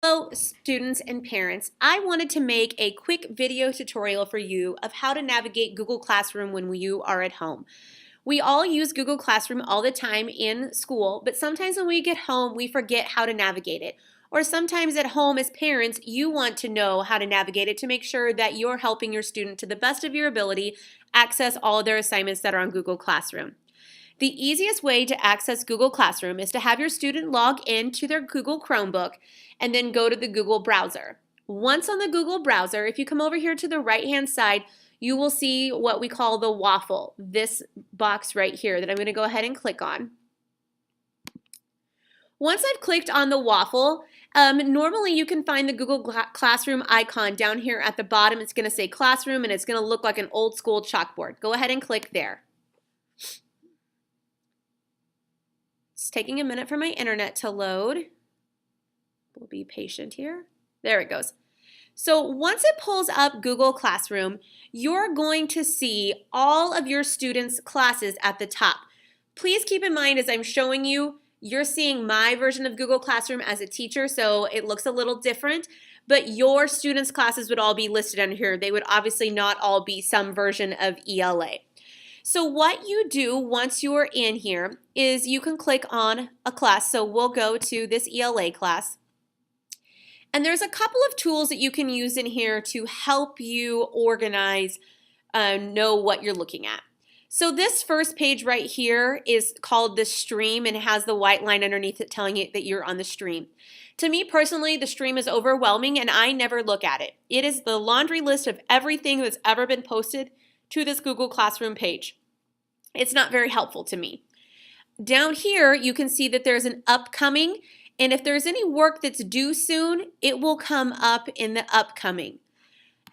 Hello students and parents, I wanted to make a quick video tutorial for you of how to navigate Google Classroom when you are at home. We all use Google Classroom all the time in school, but sometimes when we get home we forget how to navigate it. Or sometimes at home as parents you want to know how to navigate it to make sure that you're helping your student to the best of your ability access all of their assignments that are on Google Classroom. The easiest way to access Google Classroom is to have your student log into their Google Chromebook and then go to the Google browser. Once on the Google browser, if you come over here to the right-hand side, you will see what we call the waffle, this box right here that I'm going to go ahead and click on. Once I've clicked on the waffle, normally you can find the Google Classroom icon down here at the bottom. It's going to say Classroom and it's going to look like an old school chalkboard. Go ahead and click there. It's taking a minute for my internet to load. We'll be patient here. There it goes. So once it pulls up Google Classroom, you're going to see all of your students' classes at the top. Please keep in mind as I'm showing you, you're seeing my version of Google Classroom as a teacher, so it looks a little different, but your students' classes would all be listed under here. They would obviously not all be some version of ELA. So what you do once you are in here is you can click on a class. So we'll go to this ELA class. And there's a couple of tools that you can use in here to help you organize, know what you're looking at. So this first page right here is called the stream and it has the white line underneath it telling you that you're on the stream. To me personally, the stream is overwhelming and I never look at it. It is the laundry list of everything that's ever been posted to this Google Classroom page. It's not very helpful to me. Down here, you can see that there's an upcoming, and if there's any work that's due soon, it will come up in the upcoming.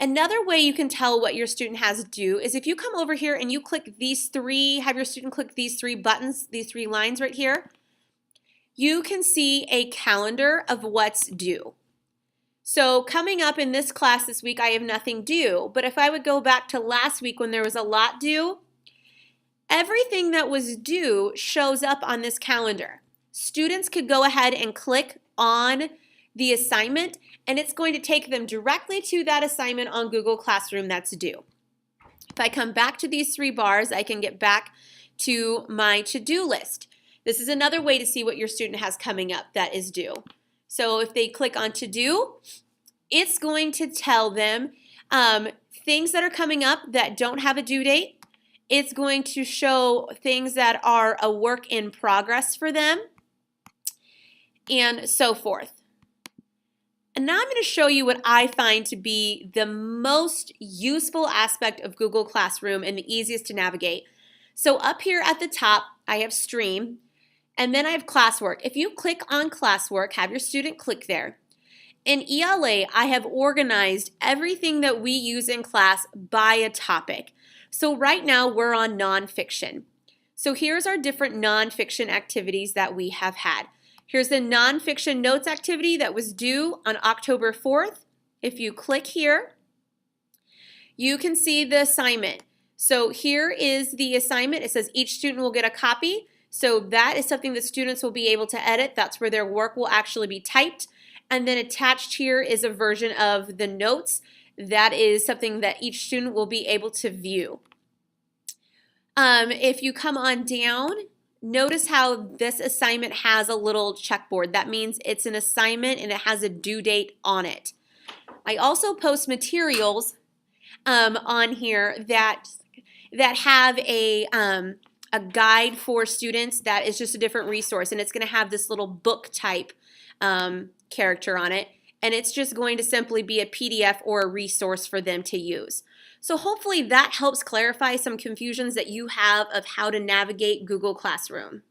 Another way you can tell what your student has due is if you come over here and you click these three, have your student click these three buttons, these three lines right here, you can see a calendar of what's due. So coming up in this class this week, I have nothing due, but if I would go back to last week when there was a lot due, everything that was due shows up on this calendar. Students could go ahead and click on the assignment and it's going to take them directly to that assignment on Google Classroom that's due. If I come back to these three bars, I can get back to my to-do list. This is another way to see what your student has coming up that is due. So if they click on to do, it's going to tell them things that are coming up that don't have a due date. It's going to show things that are a work in progress for them and so forth. And now I'm going to show you what I find to be the most useful aspect of Google Classroom and the easiest to navigate. So up here at the top, I have Stream. And then I have Classwork. If you click on Classwork, have your student click there. In ELA, I have organized everything that we use in class by a topic. So right now we're on nonfiction. So here's our different nonfiction activities that we have had. Here's the nonfiction notes activity that was due on October 4th. If you click here, you can see the assignment. So here is the assignment. It says each student will get a copy. So that is something that students will be able to edit. That's where their work will actually be typed. And then attached here is a version of the notes. That is something that each student will be able to view. If you come on down, notice how this assignment has a little checkboard. That means it's an assignment and it has a due date on it. I also post materials on here that have a guide for students that is just a different resource, and it's going to have this little book type character on it, and it's just going to simply be a PDF or a resource for them to use. So hopefully that helps clarify some confusions that you have of how to navigate Google Classroom.